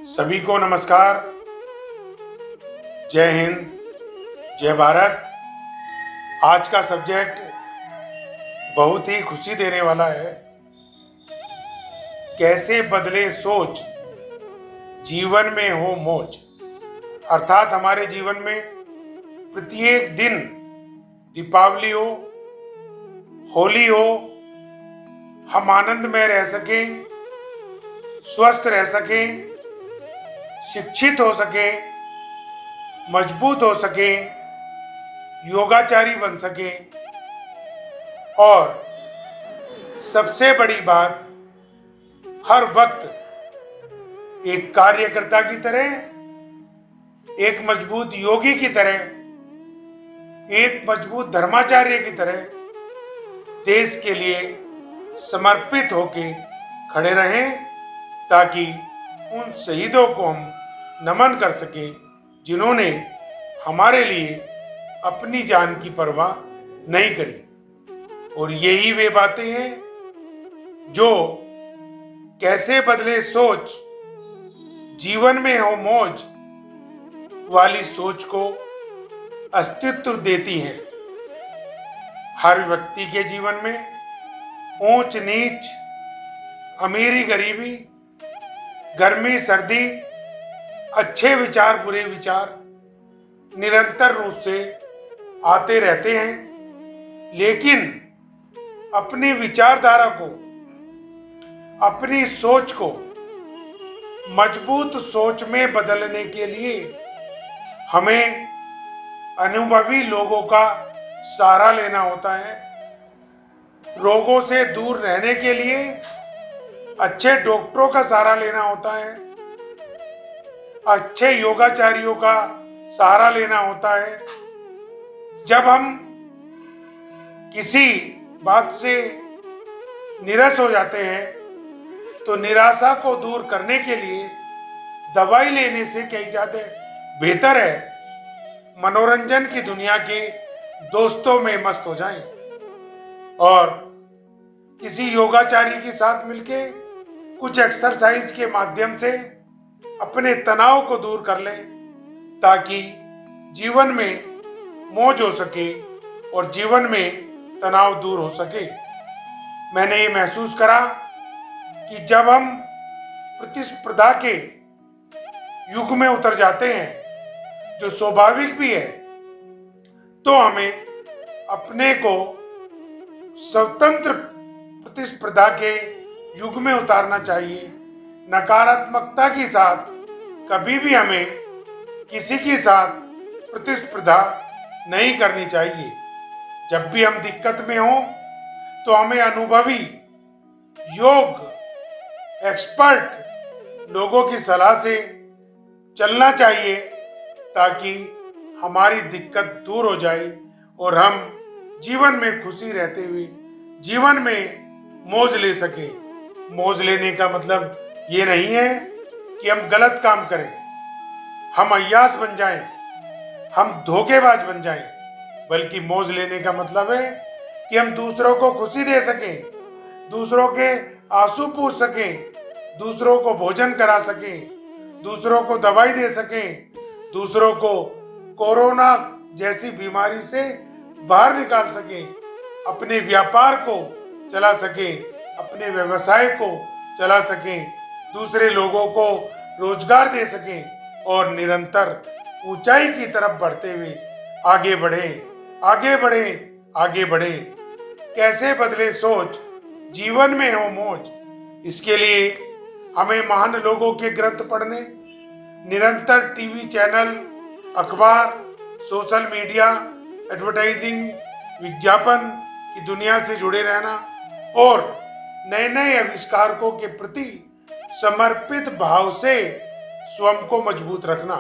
सभी को नमस्कार। जय हिंद, जय भारत। आज का सब्जेक्ट बहुत ही खुशी देने वाला है। कैसे बदले सोच, जीवन में हो मौज। अर्थात हमारे जीवन में प्रत्येक दिन, दीपावली हो, होली हो, हम आनंद में रह सकें, स्वस्थ रह सकें, शिक्षित हो सके, मजबूत हो सके, योगाचारी बन सके और सबसे बड़ी बात, हर वक्त एक कार्यकर्ता की तरह, एक मजबूत योगी की तरह, एक मजबूत धर्माचार्य की तरह देश के लिए समर्पित होके खड़े रहें, ताकि उन शहीदों को हम नमन कर सकें जिन्होंने हमारे लिए अपनी जान की परवाह नहीं करी। और यही वे बातें हैं जो कैसे बदले सोच, जीवन में हो मौज वाली सोच को अस्तित्व देती हैं। हर व्यक्ति के जीवन में ऊंच नीच, अमीरी गरीबी, गर्मी सर्दी, अच्छे विचार बुरे विचार निरंतर रूप से आते रहते हैं, लेकिन अपनी विचारधारा को, अपनी सोच को मजबूत सोच में बदलने के लिए हमें अनुभवी लोगों का सहारा लेना होता है। रोगों से दूर रहने के लिए अच्छे डॉक्टरों का सहारा लेना होता है, अच्छे योगाचार्यों का सहारा लेना होता है। जब हम किसी बात से निराश हो जाते हैं तो निराशा को दूर करने के लिए दवाई लेने से कहीं ज़्यादा बेहतर है मनोरंजन की दुनिया के दोस्तों में मस्त हो जाएं और किसी योगाचारी के साथ मिलके कुछ एक्सरसाइज के माध्यम से अपने तनाव को दूर कर लें, ताकि जीवन में मौज हो सके और जीवन में तनाव दूर हो सके। मैंने ये महसूस करा कि जब हम प्रतिस्पर्धा के युग में उतर जाते हैं, जो स्वाभाविक भी है, तो हमें अपने को स्वतंत्र प्रतिस्पर्धा के युग में उतारना चाहिए। नकारात्मकता के साथ कभी भी हमें किसी के साथ प्रतिस्पर्धा नहीं करनी चाहिए। जब भी हम दिक्कत में हों तो हमें अनुभवी, योग एक्सपर्ट लोगों की सलाह से चलना चाहिए, ताकि हमारी दिक्कत दूर हो जाए और हम जीवन में खुशी रहते हुए जीवन में मौज ले सके। मौज लेने का मतलब ये नहीं है कि हम गलत काम करें, हम अय्यास बन जाएं, हम धोखेबाज बन जाएं, बल्कि मौज लेने का मतलब है कि हम दूसरों को खुशी दे सकें, दूसरों के आंसू पूछ सकें, दूसरों को भोजन करा सकें, दूसरों को दवाई दे सकें, दूसरों को कोरोना जैसी बीमारी से बाहर निकाल सकें, अपने व्यापार को चला सकें, अपने व्यवसाय को चला सकें, दूसरे लोगों को रोजगार दे सकें और निरंतर ऊंचाई की तरफ बढ़ते हुए आगे बढ़ें, आगे बढ़ें, आगे बढ़ें। कैसे बदले सोच, जीवन में हो मौज। इसके लिए हमें महान लोगों के ग्रंथ पढ़ने, निरंतर टीवी चैनल, अखबार, सोशल मीडिया, एडवर्टाइजिंग, विज्ञापन की दुनिया से जुड़े रहना और नए नए आविष्कारकों के प्रति समर्पित भाव से स्वयं को मजबूत रखना।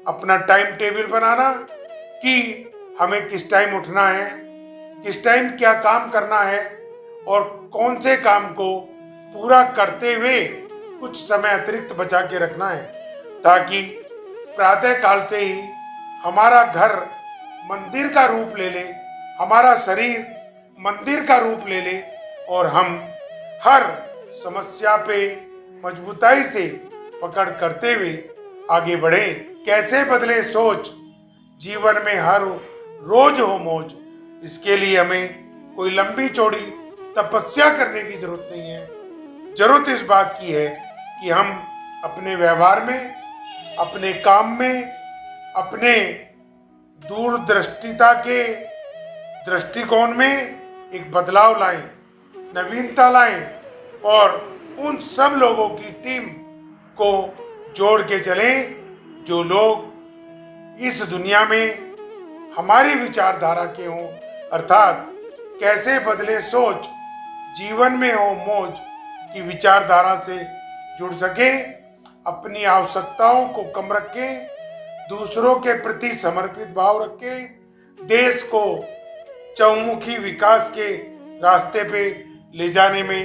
अपना टाइम टेबल बनाना कि हमें किस टाइम उठना है, किस टाइम क्या काम करना है और कौन से काम को पूरा करते हुए कुछ समय अतिरिक्त बचा के रखना है, ताकि प्रातः काल से ही हमारा घर मंदिर का रूप ले ले, हमारा शरीर मंदिर का रूप ले ले और हम हर समस्या पे मजबूताई से पकड़ करते हुए आगे बढ़े। कैसे बदले सोच, जीवन में हर रोज हो मौज। इसके लिए हमें कोई लंबी चौड़ी तपस्या करने की जरूरत नहीं है। जरूरत इस बात की है कि हम अपने व्यवहार में, अपने काम में, अपने दूरदृष्टिता के दृष्टिकोण में एक बदलाव लाएं, नवीनता लाएं और उन सब लोगों की टीम को जोड़ के चलें जो लोग इस दुनिया में हमारी विचारधारा के हों, अर्थात कैसे बदले सोच, जीवन में हो मौज की विचारधारा से जुड़ सके, अपनी आवश्यकताओं को कम रखे, दूसरों के प्रति समर्पित भाव रखे, देश को चहुमुखी विकास के रास्ते पे ले जाने में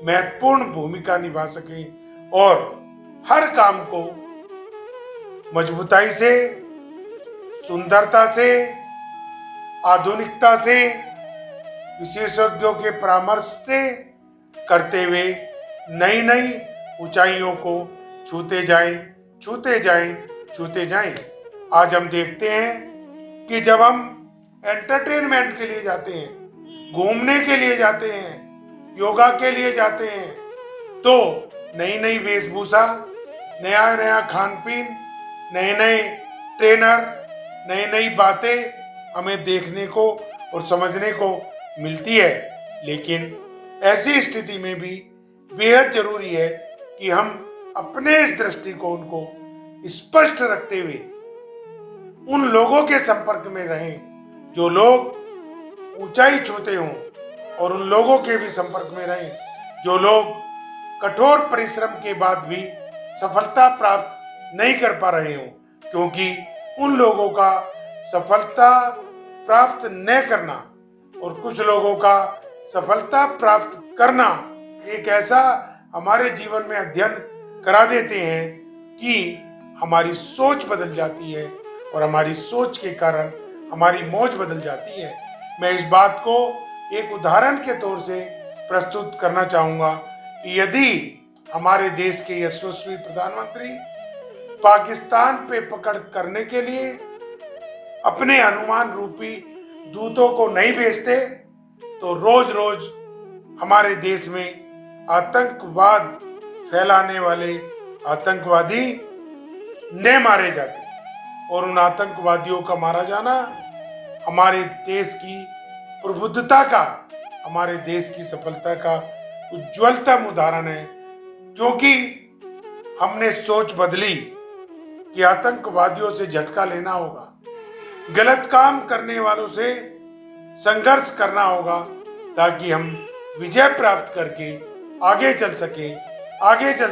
महत्वपूर्ण भूमिका निभा सके और हर काम को मजबूताई से, सुंदरता से, आधुनिकता से, विशेषज्ञों के परामर्श से करते हुए नई नई ऊंचाइयों को छूते जाएं। आज हम देखते हैं कि जब हम एंटरटेनमेंट के लिए जाते हैं, घूमने के लिए जाते हैं, योगा के लिए जाते हैं, तो नई नई वेशभूषा, नया नया खान पीन, नए नए ट्रेनर, नई नई बातें हमें देखने को और समझने को मिलती है। लेकिन ऐसी स्थिति में भी बेहद जरूरी है कि हम अपने इस दृष्टिकोण को स्पष्ट रखते हुए उन लोगों के संपर्क में रहें जो लोग ऊंचाई छूते हों और उन लोगों के भी संपर्क में रहें जो लोग कठोर परिश्रम के बाद भी सफलता प्राप्त नहीं कर पा रहे हों, क्योंकि उन लोगों का सफलता प्राप्त न करना और कुछ लोगों का सफलता प्राप्त करना एक ऐसा हमारे जीवन में अध्ययन करा देते हैं कि हमारी सोच बदल जाती है और हमारी सोच के कारण हमारी मौज बदल जाती है। मैं इस बात को एक उदाहरण के तौर से प्रस्तुत करना चाहूँगा कि यदि हमारे देश के यशस्वी प्रधानमंत्री पाकिस्तान पे पकड़ करने के लिए अपने अनुमान रूपी दूतों को नहीं भेजते तो रोज रोज हमारे देश में आतंकवाद फैलाने वाले आतंकवादी न मारे जाते और उन आतंकवादियों का मारा जाना हमारे देश की प्रबुद्धता का, हमारे देश की सफलता का उज्ज्वलतम उदाहरण है, क्योंकि हमने सोच बदली कि आतंकवादियों से झटका लेना होगा, गलत काम करने वालों से संघर्ष करना होगा ताकि हम विजय प्राप्त करके आगे चल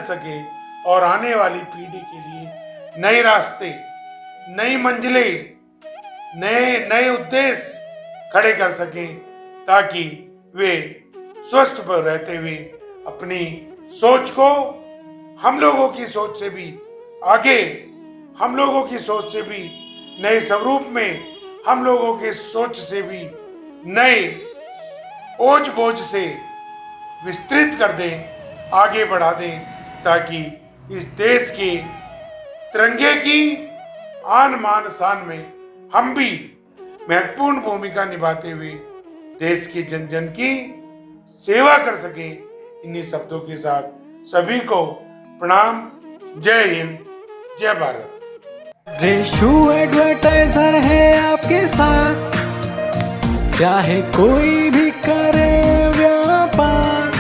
सके और आने वाली पीढ़ी के लिए नए रास्ते, नई मंजिलें, नए उद्देश्य खड़े कर सकें ताकि वे स्वस्थ पर रहते हुए अपनी सोच को हम लोगों की सोच से भी आगे, हम लोगों की सोच से भी नए स्वरूप में, हम लोगों के सोच से भी नए ओज बोझ से विस्तृत कर दें, आगे बढ़ा दें ताकि इस देश के तिरंगे की आन मान शान में हम भी महत्वपूर्ण भूमिका निभाते हुए देश के जन जन की सेवा कर सके। इन्हीं शब्दों के साथ सभी को प्रणाम। जय हिंद, जय भारत। रेशु एडवर्टाइजर है आपके साथ, चाहे कोई भी करे व्यापार,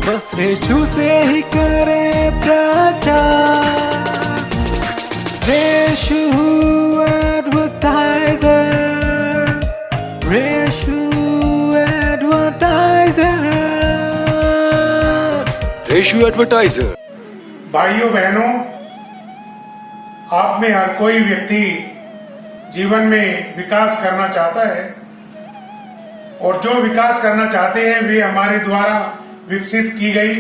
बस रेशु से ही करे प्रचार। Reshu advertiser, Reshu advertiser, Reshu advertiser. भाइयों बहनों, आप में हर कोई व्यक्ति जीवन में विकास करना चाहता है और जो विकास करना चाहते हैं वे हमारे द्वारा विकसित की गई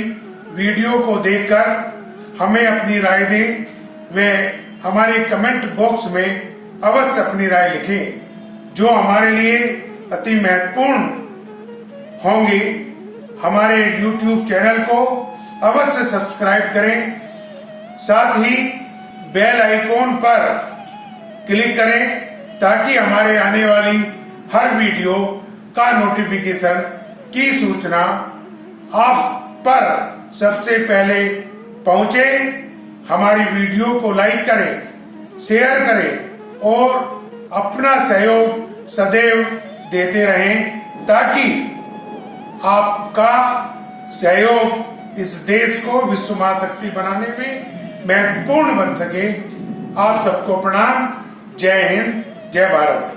वीडियो को देखकर हमें अपनी राय दें। वे हमारे कमेंट बॉक्स में अवश्य अपनी राय लिखें जो हमारे लिए अति महत्वपूर्ण होंगी। हमारे YouTube चैनल को अवश्य सब्सक्राइब करें साथ ही बेल आइकॉन पर क्लिक करें ताकि हमारे आने वाली हर वीडियो का नोटिफिकेशन की सूचना आप पर सबसे पहले पहुंचे। हमारी वीडियो को लाइक करें, शेयर करें और अपना सहयोग सदैव देते रहें ताकि आपका सहयोग इस देश को विश्व महाशक्ति बनाने में महत्वपूर्ण बन सके। आप सबको प्रणाम। जय हिंद, जय भारत।